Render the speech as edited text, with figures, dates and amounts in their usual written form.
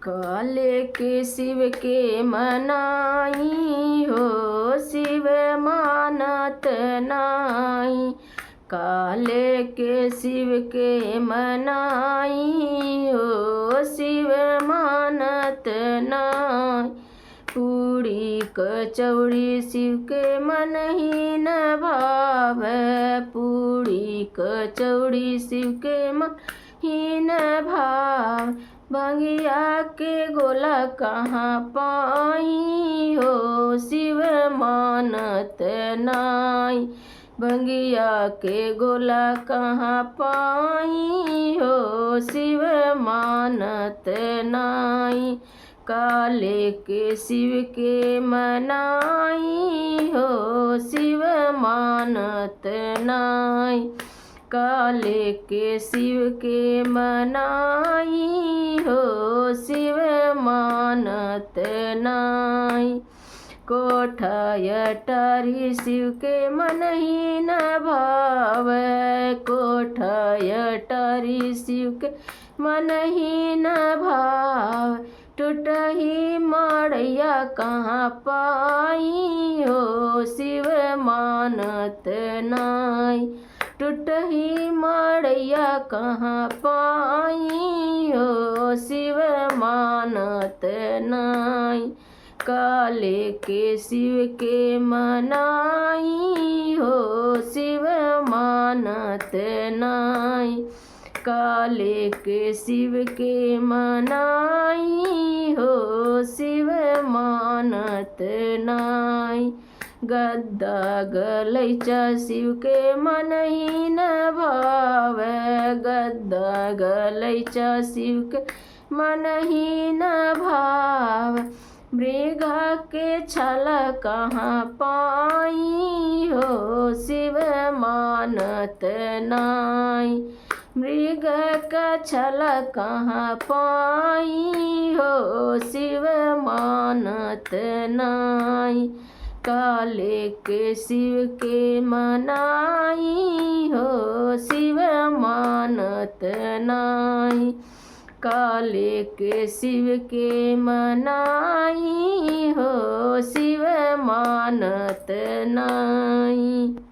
काले के शिव के मनाई हो, शिव मानत नाई। काले के शिव के मनाई हो, शिव मानत नाई। पूड़ी कचौड़ी शिव के मन ही न भावै, पूड़ी कचौड़ी शिव के मन ही न भाव। भंगिया के गोला कहाँ पाई हो, शिव मानत नाई। भंगिया के गोला कहाँ पाई हो, शिव मानत नाई। काले के शिव के मनाई हो, शिव मानत नाई। काले के शिव के मनाई हो, शिव मानत नाई। कोठा अटारी शिव के मन ही न भावै, कोठा अटारी शिव के मन ही न भाव। टूटही मड़ैया कहाँ पाई हो, शिव मानत नाई। टूटही मड़ैया कहाँ पाई हो, शिव मानत नाई। काले के शिव के मनाई हो, शिव मानत नाई। काले के शिव के मनाई हो, शिव मानत नाई। गद्दा गलैचा शिव के मन ही न भावै, गद्दा गलैचा शिव के मन ही न भाव। मृगा के छाला कहाँ पाई हो, शिव मानत नाई। मृग का छाला कहाँ पाई हो, शिव मानत नाई। काले के शिव के मनाई हो, शिव मानत नाई। काले के शिव के मनाई हो, शिव मानत नाई।